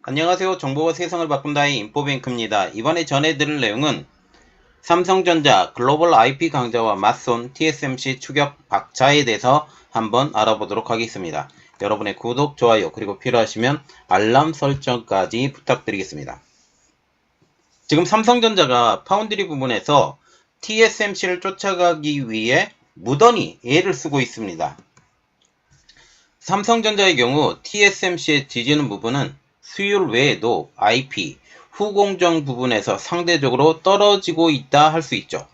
안녕하세요. 정보가 세상을 바꾼다의 인포뱅크입니다. 이번에 전해드릴 내용은 삼성전자 글로벌 IP 강자와 맞선 TSMC 추격 박차에 대해서 한번 알아보도록 하겠습니다. 여러분의 구독, 좋아요, 그리고 필요하시면 알람 설정까지 부탁드리겠습니다. 지금 삼성전자가 파운드리 부분에서 TSMC를 쫓아가기 위해 무던히 애를 쓰고 있습니다. 삼성전자의 경우 TSMC에 뒤지는 부분은 수율 외에도 IP, 후공정 부분에서 상대적으로 떨어지고 있다 할 수 있죠.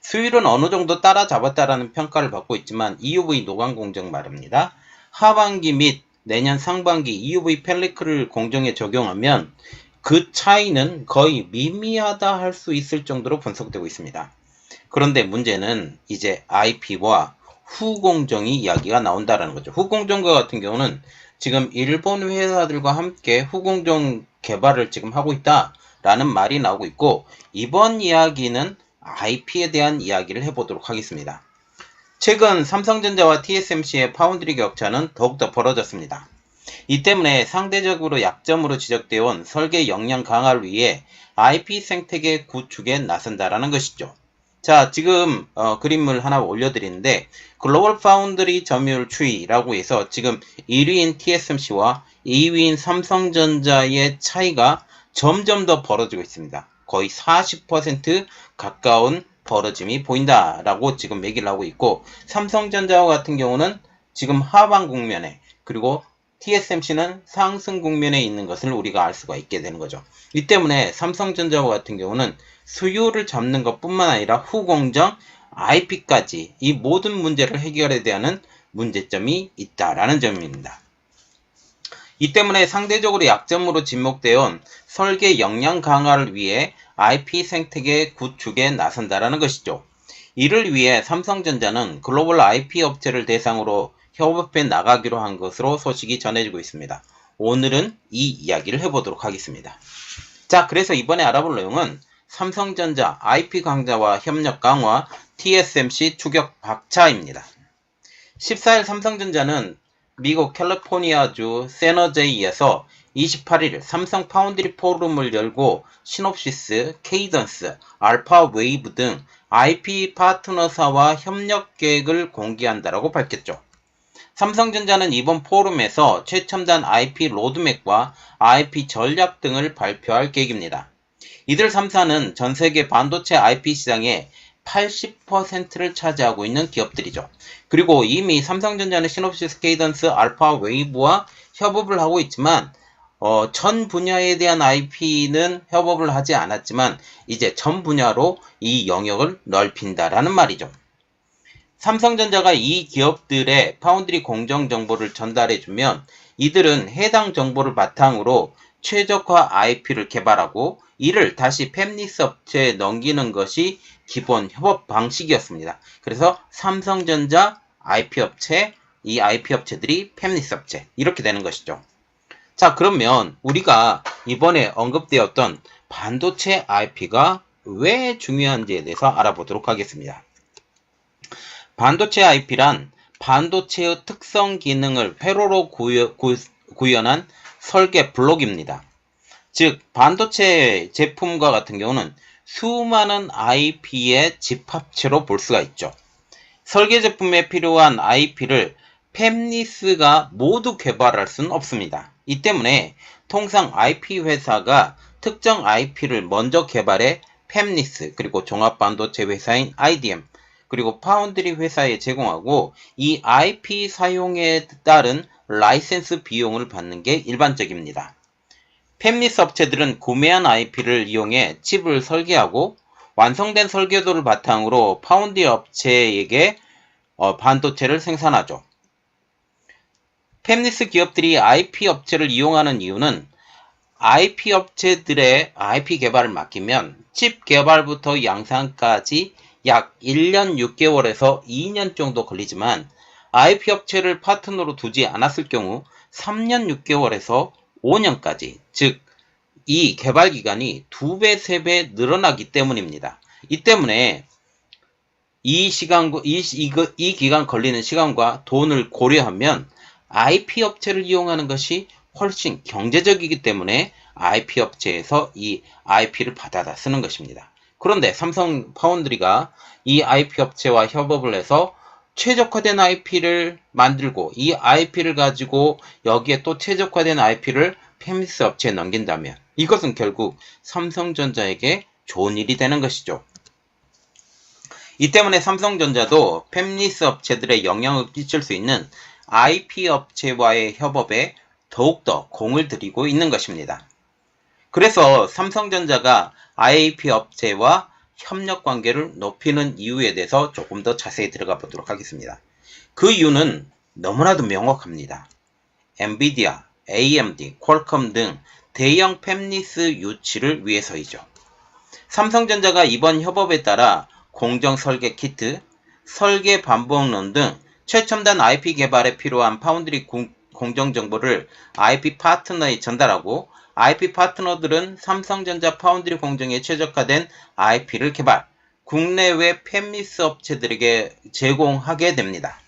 수율은 어느 정도 따라잡았다라는 평가를 받고 있지만 EUV 노광 공정 말입니다. 하반기 및 내년 상반기 EUV 펠리클을 공정에 적용하면 그 차이는 거의 미미하다 할 수 있을 정도로 분석되고 있습니다. 그런데 문제는 이제 IP와 후공정이 이야기가 나온다라는 거죠. 후공정과 같은 경우는 지금 일본 회사들과 함께 후공정 개발을 지금 하고 있다라는 말이 나오고 있고, 이번 이야기는 IP에 대한 이야기를 해보도록 하겠습니다. 최근 삼성전자와 TSMC의 파운드리 격차는 더욱더 벌어졌습니다. 이 때문에 상대적으로 약점으로 지적되어 온 설계 역량 강화를 위해 IP 생태계 구축에 나선다라는 것이죠. 자, 지금 그림을 하나 올려드리는데 글로벌 파운드리 점유율 추이라고 해서 지금 1위인 TSMC와 2위인 삼성전자의 차이가 점점 더 벌어지고 있습니다. 거의 40% 가까운 벌어짐이 보인다라고 지금 얘기를 하고 있고, 삼성전자와 같은 경우는 지금 하방 국면에, 그리고 TSMC는 상승 국면에 있는 것을 우리가 알 수가 있게 되는 거죠. 이 때문에 삼성전자와 같은 경우는 수요를 잡는 것뿐만 아니라 후공정, IP까지 이 모든 문제를 해결해야 되는 문제점이 있다라는 점입니다. 이 때문에 상대적으로 약점으로 지목되어 온 설계 역량 강화를 위해 IP 생태계 구축에 나선다라는 것이죠. 이를 위해 삼성전자는 글로벌 IP 업체를 대상으로 협업해 나가기로 한 것으로 소식이 전해지고 있습니다. 오늘은 이 이야기를 해보도록 하겠습니다. 자, 그래서 이번에 알아볼 내용은 삼성전자 IP 강자와 협력 강화, TSMC 추격 박차입니다. 14일 삼성전자는 미국 캘리포니아주 세너제이에서 28일 삼성 파운드리 포럼을 열고 시놉시스, 케이던스, 알파 웨이브 등 IP 파트너사와 협력 계획을 공개한다라고 밝혔죠. 삼성전자는 이번 포럼에서 최첨단 IP 로드맵과 IP 전략 등을 발표할 계획입니다. 이들 3사는 전세계 반도체 IP 시장의 80%를 차지하고 있는 기업들이죠. 그리고 이미 삼성전자는 시놉시스, 케이던스, 알파 웨이브와 협업을 하고 있지만 전 분야에 대한 IP는 협업을 하지 않았지만 이제 전 분야로 이 영역을 넓힌다라는 말이죠. 삼성전자가 이 기업들의 파운드리 공정 정보를 전달해주면 이들은 해당 정보를 바탕으로 최적화 IP를 개발하고 이를 다시 팹리스 업체에 넘기는 것이 기본 협업 방식이었습니다. 그래서 삼성전자 IP 업체, 이 IP 업체들이 팹리스 업체, 이렇게 되는 것이죠. 자, 그러면 우리가 이번에 언급되었던 반도체 IP가 왜 중요한지에 대해서 알아보도록 하겠습니다. 반도체 IP란 반도체의 특성 기능을 회로로 구현한 설계 블록입니다. 즉, 반도체 제품과 같은 경우는 수많은 IP의 집합체로 볼 수가 있죠. 설계 제품에 필요한 IP를 팹리스가 모두 개발할 수는 없습니다. 이 때문에 통상 IP 회사가 특정 IP를 먼저 개발해 팹리스, 그리고 종합반도체 회사인 IDM, 그리고 파운드리 회사에 제공하고 이 IP 사용에 따른 라이센스 비용을 받는 게 일반적입니다. 팹리스 업체들은 구매한 IP를 이용해 칩을 설계하고 완성된 설계도를 바탕으로 파운드리 업체에게 반도체를 생산하죠. 팹리스 기업들이 IP 업체를 이용하는 이유는 IP 업체들의 IP 개발을 맡기면 칩 개발부터 양산까지 약 1년 6개월에서 2년 정도 걸리지만 IP 업체를 파트너로 두지 않았을 경우 3년 6개월에서 5년까지, 즉 이 개발 기간이 2배, 3배 늘어나기 때문입니다. 이 때문에 이 기간 걸리는 시간과 돈을 고려하면 IP 업체를 이용하는 것이 훨씬 경제적이기 때문에 IP 업체에서 이 IP를 받아다 쓰는 것입니다. 그런데 삼성 파운드리가 이 IP 업체와 협업을 해서 최적화된 IP를 만들고 이 IP를 가지고 여기에 또 최적화된 IP를 팹리스 업체에 넘긴다면 이것은 결국 삼성전자에게 좋은 일이 되는 것이죠. 이 때문에 삼성전자도 팹리스 업체들의 영향을 끼칠 수 있는 IP 업체와의 협업에 더욱더 공을 들이고 있는 것입니다. 그래서 삼성전자가 IP 업체와 협력 관계를 높이는 이유에 대해서 조금 더 자세히 들어가 보도록 하겠습니다. 그 이유는 너무나도 명확합니다. 엔비디아, AMD, 퀄컴 등 대형 팹리스 유치를 위해서이죠. 삼성전자가 이번 협업에 따라 공정 설계 키트, 설계 반복론 등 최첨단 IP 개발에 필요한 파운드리 공정 정보를 IP 파트너에 전달하고 IP 파트너들은 삼성전자 파운드리 공정에 최적화된 IP를 개발, 국내외 팹리스 업체들에게 제공하게 됩니다.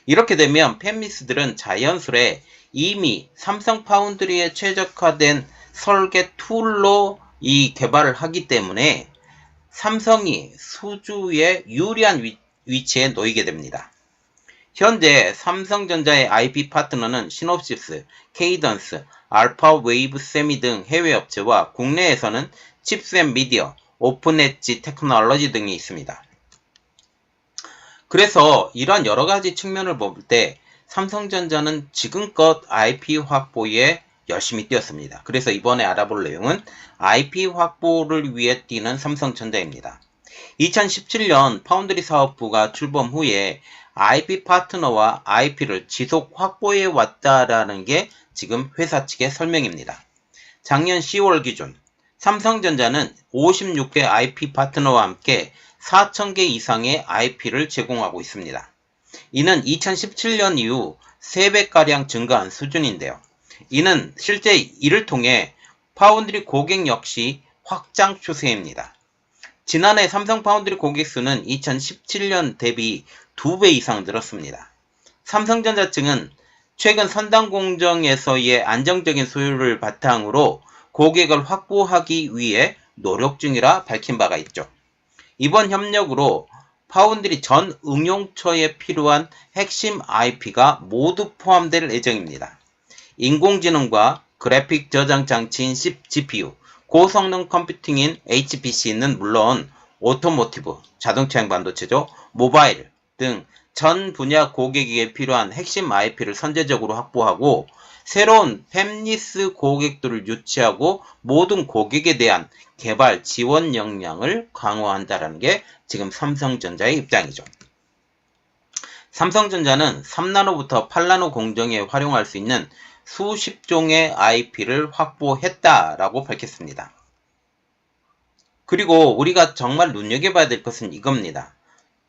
이렇게 되면 팹리스들은 자연스레 이미 삼성 파운드리에 최적화된 설계 툴로 이 개발을 하기 때문에 삼성이 수주에 유리한 위치에 놓이게 됩니다. 현재 삼성전자의 IP 파트너는 시놉시스, 케이던스, 알파웨이브 세미 등 해외 업체와 국내에서는 칩스앤미디어, 오픈엣지 테크놀로지 등이 있습니다. 그래서 이런 여러가지 측면을 볼 때 삼성전자는 지금껏 IP 확보에 열심히 뛰었습니다. 그래서 이번에 알아볼 내용은 IP 확보를 위해 뛰는 삼성전자입니다. 2017년 파운드리 사업부가 출범 후에 IP 파트너와 IP를 지속 확보해 왔다라는 게 지금 회사 측의 설명입니다. 작년 10월 기준 삼성전자는 56개 IP 파트너와 함께 4,000개 이상의 IP를 제공하고 있습니다. 이는 2017년 이후 3배가량 증가한 수준인데요. 이는 실제 이를 통해 파운드리 고객 역시 확장 추세입니다. 지난해 삼성 파운드리 고객 수는 2017년 대비 2배 이상 늘었습니다. 삼성전자 측은 최근 선당 공정에서의 안정적인 수요를 바탕으로 고객을 확보하기 위해 노력 중이라 밝힌 바가 있죠. 이번 협력으로 파운드리 전 응용처에 필요한 핵심 IP가 모두 포함될 예정입니다. 인공지능과 그래픽 저장 장치인 GPU, 고성능 컴퓨팅인 HPC는 물론 오토모티브, 자동차용 반도체죠, 모바일 등 전 분야 고객에게 필요한 핵심 IP를 선제적으로 확보하고 새로운 팹리스 고객들을 유치하고 모든 고객에 대한 개발 지원 역량을 강화한다는 게 지금 삼성전자의 입장이죠. 삼성전자는 3나노부터 8나노 공정에 활용할 수 있는 수십 종의 IP를 확보했다라고 밝혔습니다. 그리고 우리가 정말 눈여겨봐야 될 것은 이겁니다.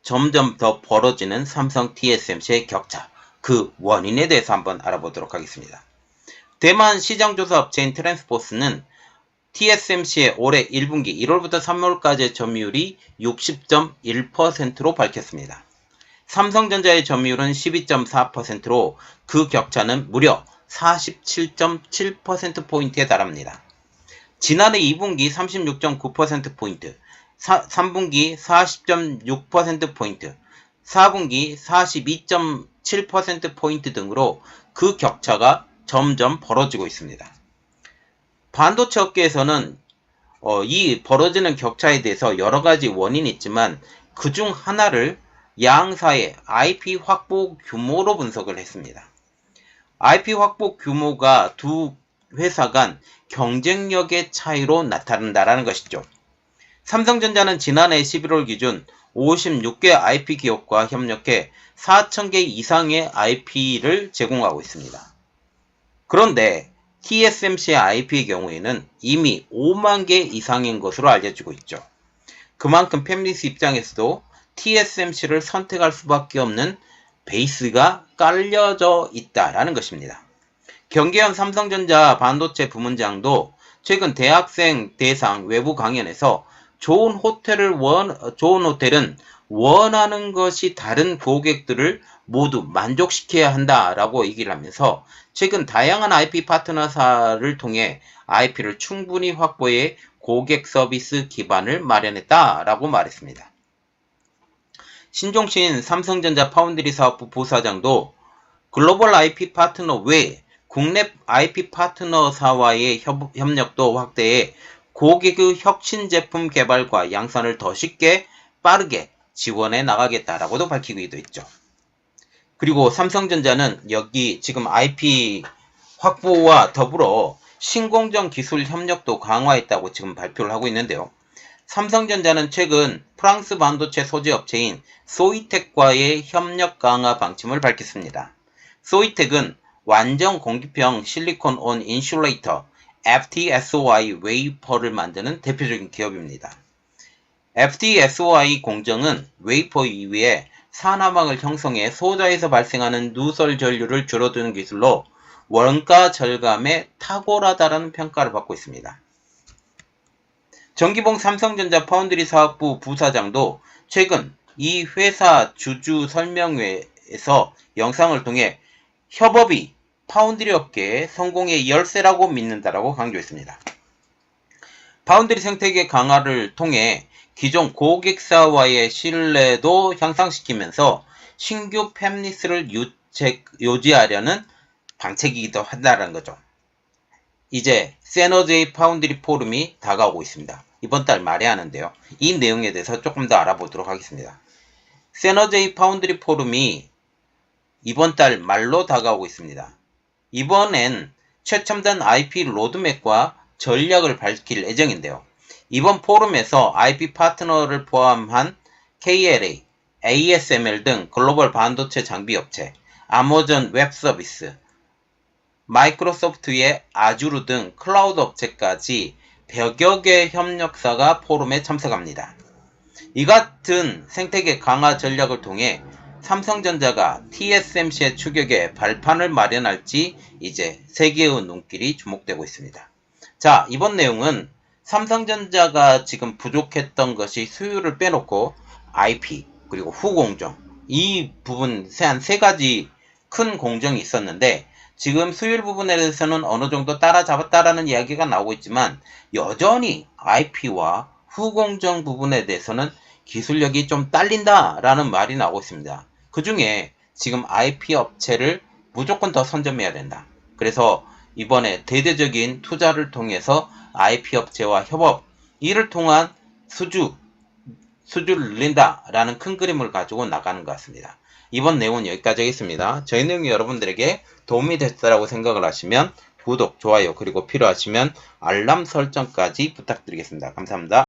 점점 더 벌어지는 삼성 TSMC의 격차, 그 원인에 대해서 한번 알아보도록 하겠습니다. 대만 시장조사 업체인 트랜스포스는 TSMC의 올해 1분기 1월부터 3월까지의 점유율이 60.1%로 밝혔습니다. 삼성전자의 점유율은 12.4%로 그 격차는 무려 47.7%포인트에 달합니다. 지난해 2분기 36.9%포인트, 3분기 40.6%포인트, 4분기 42.7%포인트 등으로 그 격차가 점점 벌어지고 있습니다. 반도체 업계에서는 이 벌어지는 격차에 대해서 여러 가지 원인이 있지만 그중 하나를 양사의 IP 확보 규모로 분석을 했습니다. IP 확보 규모가 두 회사 간 경쟁력의 차이로 나타난다는 것이죠. 삼성전자는 지난해 11월 기준 56개 IP 기업과 협력해 4,000개 이상의 IP를 제공하고 있습니다. 그런데 TSMC의 IP의 경우에는 이미 5만 개 이상인 것으로 알려지고 있죠. 그만큼 팹리스 입장에서도 TSMC를 선택할 수밖에 없는 베이스가 깔려져 있다라는 것입니다. 경계현 삼성전자 반도체 부문장도 최근 대학생 대상 외부 강연에서 좋은 호텔은 원하는 것이 다른 고객들을 모두 만족시켜야 한다라고 얘기를 하면서 최근 다양한 IP 파트너사를 통해 IP를 충분히 확보해 고객 서비스 기반을 마련했다라고 말했습니다. 신종신 삼성전자 파운드리 사업부 부사장도 글로벌 IP 파트너 외 국내 IP 파트너사와의 협력도 확대해 고객의 혁신 제품 개발과 양산을 더 쉽게 빠르게 지원해 나가겠다라고도 밝히기도 했죠. 그리고 삼성전자는 여기 지금 IP 확보와 더불어 신공정 기술 협력도 강화했다고 지금 발표를 하고 있는데요. 삼성전자는 최근 프랑스 반도체 소재 업체인 소이텍과의 협력 강화 방침을 밝혔습니다. 소이텍은 완전 공기평 실리콘 온 인슐레이터 FTSOI 웨이퍼를 만드는 대표적인 기업입니다. FTSOI 공정은 웨이퍼 이외에 산화막을 형성해 소자에서 발생하는 누설 전류를 줄어드는 기술로 원가 절감에 탁월하다라는 평가를 받고 있습니다. 정기봉 삼성전자 파운드리 사업부 부사장도 최근 이 회사 주주 설명회에서 영상을 통해 협업이 파운드리 업계의 성공의 열쇠라고 믿는다라고 강조했습니다. 파운드리 생태계 강화를 통해 기존 고객사와의 신뢰도 향상시키면서 신규 팹리스를 유지하려는 방책이기도 한다는 거죠. 이제 세너제이 파운드리 포럼이 다가오고 있습니다. 이번 달 말에 하는데요. 이 내용에 대해서 조금 더 알아보도록 하겠습니다. 세너제이 파운드리 포럼이 이번 달 말로 다가오고 있습니다. 이번엔 최첨단 IP 로드맵과 전략을 밝힐 예정인데요. 이번 포럼에서 IP 파트너를 포함한 KLA, ASML 등 글로벌 반도체 장비 업체, 아마존 웹 서비스, 마이크로소프트의 아주르 등 클라우드 업체까지 100여 개 협력사가 포럼에 참석합니다. 이 같은 생태계 강화 전략을 통해 삼성전자가 TSMC의 추격에 발판을 마련할지 이제 세계의 눈길이 주목되고 있습니다. 자, 이번 내용은 삼성전자가 지금 부족했던 것이 수요를 빼놓고 IP 그리고 후공정 이 부분 한 세 가지 큰 공정이 있었는데 지금 수율 부분에 대해서는 어느 정도 따라잡았다라는 이야기가 나오고 있지만 여전히 IP와 후공정 부분에 대해서는 기술력이 좀 딸린다라는 말이 나오고 있습니다. 그 중에 지금 IP 업체를 무조건 더 선점해야 된다. 그래서 이번에 대대적인 투자를 통해서 IP 업체와 협업, 이를 통한 수주를 늘린다라는 큰 그림을 가지고 나가는 것 같습니다. 이번 내용은 여기까지 하겠습니다. 저희 내용이 여러분들에게 도움이 됐다고 생각을 하시면 구독, 좋아요, 그리고 필요하시면 알람 설정까지 부탁드리겠습니다. 감사합니다.